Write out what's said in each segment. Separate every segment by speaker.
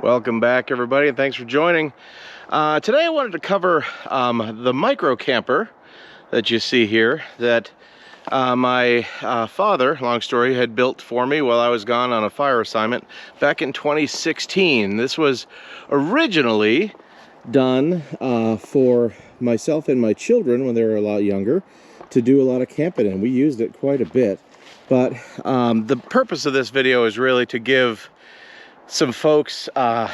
Speaker 1: Welcome back, everybody, and thanks for joining. Today I wanted to cover the micro camper that you see here that my father, long story, had built for me while I was gone on a fire assignment back in 2016. This was originally done for myself and my children when they were a lot younger to do a lot of camping in. We used it quite a bit, but the purpose of this video is really to give some folks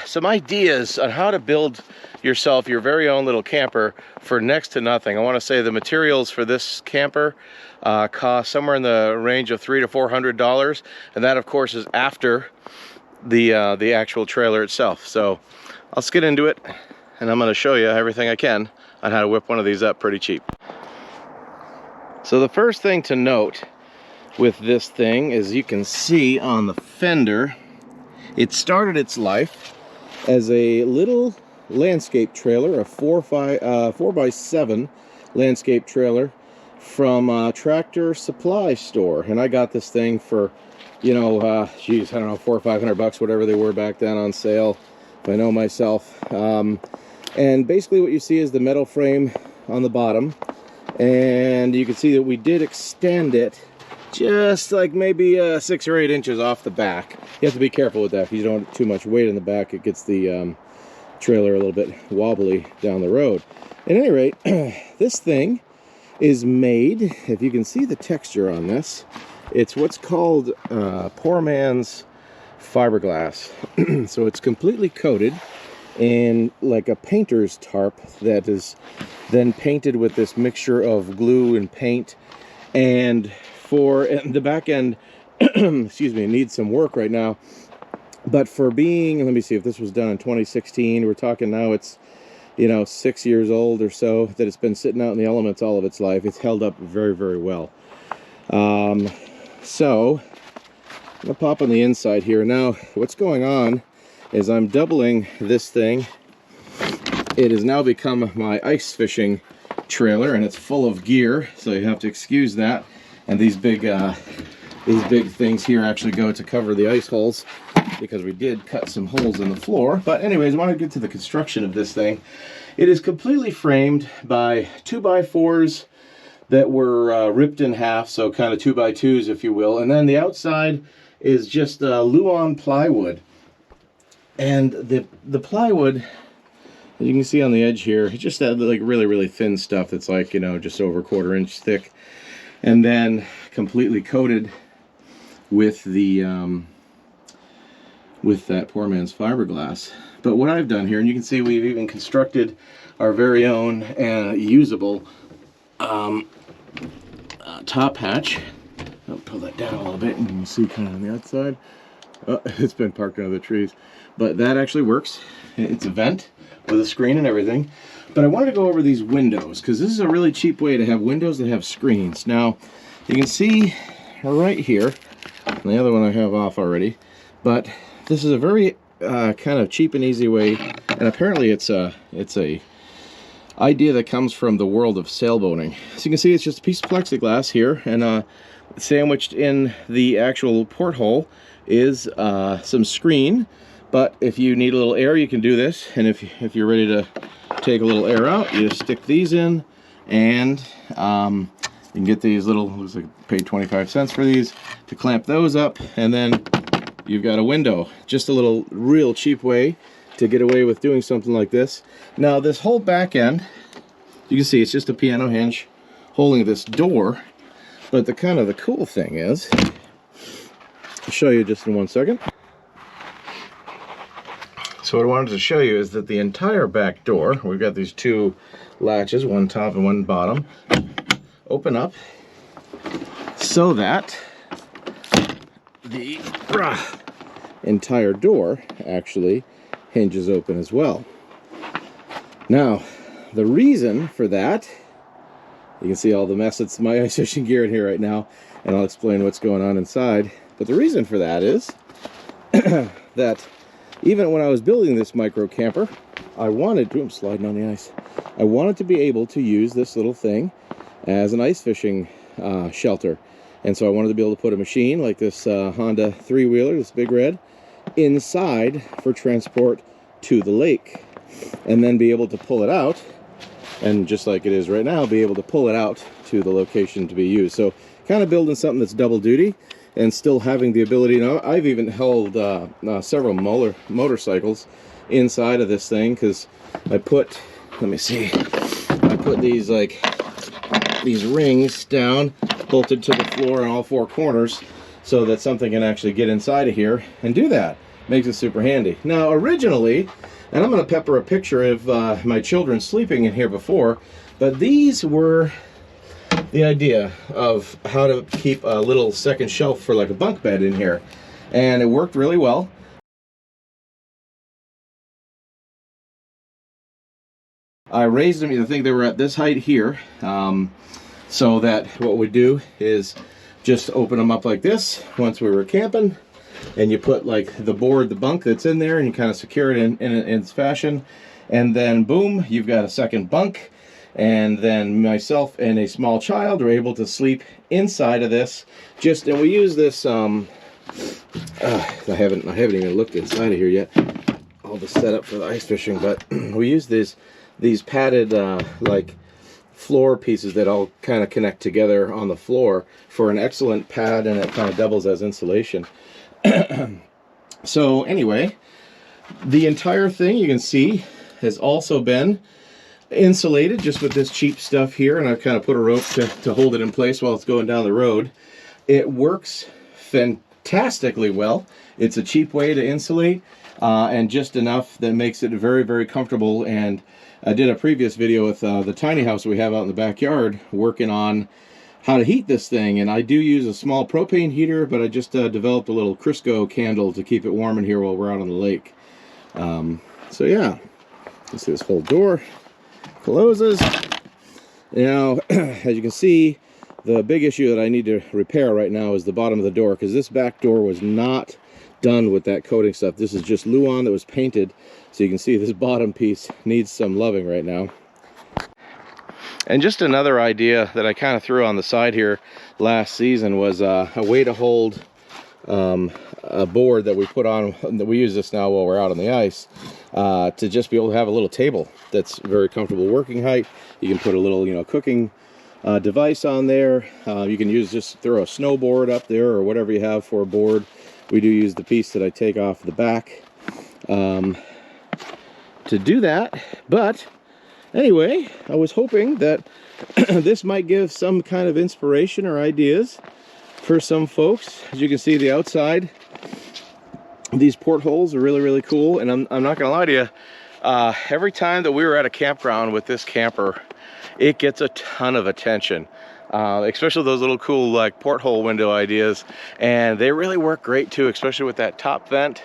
Speaker 1: some ideas on how to build yourself your very own little camper for next to nothing. I want to say the materials for this camper cost somewhere in the range of $300 to $400, and that of course is after the actual trailer itself. So let's get into it, and I'm going to show you everything I can on how to whip one of these up pretty cheap. So the first thing to note with this thing is you can see on the fender, it started its life as a little landscape trailer, a 4x7 landscape trailer from Tractor Supply Store. And I got this thing for, you know, geez, I don't know, $400 or $500, whatever they were back then on sale, if I know myself. And basically what you see is the metal frame on the bottom. And you can see that we did extend it just like maybe 6 or 8 inches off the back. You have to be careful with that. If you don't have too much weight in the back, it gets the trailer a little bit wobbly down the road. At any rate, this thing is made, if you can see the texture on this, it's what's called poor man's fiberglass. So it's completely coated in like a painter's tarp that is then painted with this mixture of glue and paint. And for the back end, excuse me, it needs some work right now. But for being, let me see, if this was done in 2016, we're talking now it's, you know, 6 years old or so, that it's been sitting out in the elements all of its life. It's held up very, very well. So, I'm gonna pop on the inside here. Now, what's going on is I'm doubling this thing. It has now become my ice fishing trailer, and it's full of gear, so you have to excuse that. And these big things here actually go to cover the ice holes, because we did cut some holes in the floor. But anyways, I want to get to the construction of this thing. It is completely framed by 2x4s that were ripped in half, so kind of 2x2s, if you will. And then the outside is just Luan plywood. And the plywood, as you can see on the edge here, it just had like really, really thin stuff that's like, you know, just over 1/4 inch thick. And then completely coated with the with that poor man's fiberglass. But what I've done here, and you can see we've even constructed our very own usable top hatch. I'll pull that down a little bit, and you can see kind of on the outside. Oh, it's been parked under the trees, but that actually works. It's a vent with a screen and everything. But I wanted to go over these windows, because this is a really cheap way to have windows that have screens. Now, you can see right here, and the other one I have off already, but this is a very kind of cheap and easy way, and apparently it's a idea that comes from the world of sailboating. So you can see it's just a piece of plexiglass here, and sandwiched in the actual porthole is some screen. But if you need a little air, you can do this, and if you're ready to take a little air out, you just stick these in, and you can get these little, looks like I paid 25 cents for these, to clamp those up, and then you've got a window. Just a little real cheap way to get away with doing something like this. Now this whole back end, you can see it's just a piano hinge holding this door, but the kind of the cool thing is, I'll show you just in 1 second. So what I wanted to show you is that the entire back door, we've got these 2 latches, one top and one bottom, open up so that the entire door actually hinges open as well. Now, the reason for that, you can see all the mess that's my ice fishing gear in here right now, and I'll explain what's going on inside. But the reason for that is that even when I was building this micro camper, I wanted to, I'm sliding on the ice, I wanted to be able to use this little thing as an ice fishing shelter. And so I wanted to be able to put a machine like this Honda 3-wheeler, this big red, inside for transport to the lake, and then be able to pull it out, and just like it is right now, be able to pull it out to the location to be used. So kind of building something that's double duty and still having the ability. Now, I've even held several motorcycles inside of this thing, because I put, let me see, I put these rings down, bolted to the floor on all four corners, so that something can actually get inside of here and do that. Makes it super handy. Now, originally, and I'm going to pepper a picture of my children sleeping in here before, but these were the idea of how to keep a little second shelf for like a bunk bed in here, and it worked really well. I raised them, I think they were at this height here, so that what we do is just open them up like this once we were camping, and you put like the board, the bunk that's in there, and you kind of secure it in its fashion, and then boom, you've got a second bunk. And then myself and a small child are able to sleep inside of this. And we use this. I haven't even looked inside of here yet. All the setup for the ice fishing, but we use these padded like floor pieces that all kind of connect together on the floor for an excellent pad, and it kind of doubles as insulation. So anyway, the entire thing, you can see, has also been insulated just with this cheap stuff here, and I've kind of put a rope to hold it in place while it's going down the road. It works fantastically well. It's a cheap way to insulate, and just enough that makes it very, very comfortable. And I did a previous video with the tiny house we have out in the backyard, working on how to heat this thing, and I do use a small propane heater, but I just developed a little Crisco candle to keep it warm in here while we're out on the lake. So yeah, let's see, this whole door closes. Now, as you can see, the big issue that I need to repair right now is the bottom of the door, because this back door was not done with that coating stuff. This is just Luan that was painted, so you can see this bottom piece needs some loving right now. And just another idea that I kind of threw on the side here last season was a way to hold a board that we put on, that we use this now while we're out on the ice, to just be able to have a little table that's very comfortable working height. You can put a little, cooking device on there. You can just throw a snowboard up there or whatever you have for a board. We do use the piece that I take off the back to do that. But anyway, I was hoping that this might give some kind of inspiration or ideas for some folks. As you can see, the outside, these portholes are really, really cool. And I'm not gonna lie to you, every time that we were at a campground with this camper, it gets a ton of attention, especially those little cool like porthole window ideas, and they really work great too, especially with that top vent.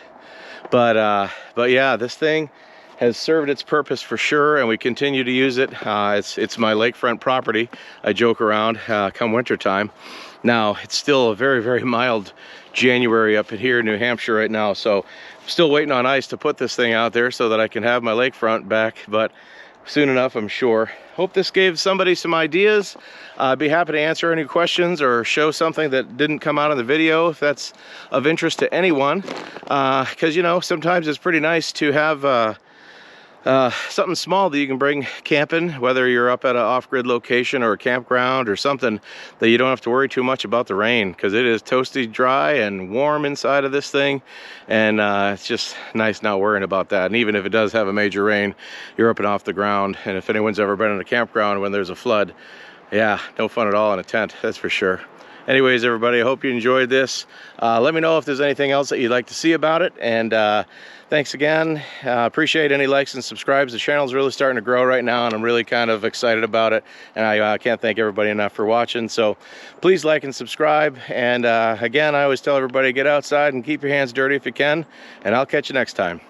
Speaker 1: But yeah, this thing has served its purpose for sure, and we continue to use it. It's my lakefront property. I joke around come winter time. Now, it's still a very, very mild January up in here in New Hampshire right now, so I'm still waiting on ice to put this thing out there so that I can have my lakefront back, but soon enough, I'm sure. Hope this gave somebody some ideas. I'd be happy to answer any questions or show something that didn't come out in the video if that's of interest to anyone, because sometimes it's pretty nice to have something small that you can bring camping, whether you're up at an off-grid location or a campground or something, that you don't have to worry too much about the rain, because it is toasty dry and warm inside of this thing, and it's just nice not worrying about that. And even if it does have a major rain, you're up and off the ground. And if anyone's ever been in a campground when there's a flood, yeah, no fun at all in a tent, that's for sure. Anyways, everybody, I hope you enjoyed this. Let me know if there's anything else that you'd like to see about it. And thanks again. Appreciate any likes and subscribes. The channel's really starting to grow right now, and I'm really kind of excited about it. And I can't thank everybody enough for watching. So please like and subscribe. And again, I always tell everybody, get outside and keep your hands dirty if you can. And I'll catch you next time.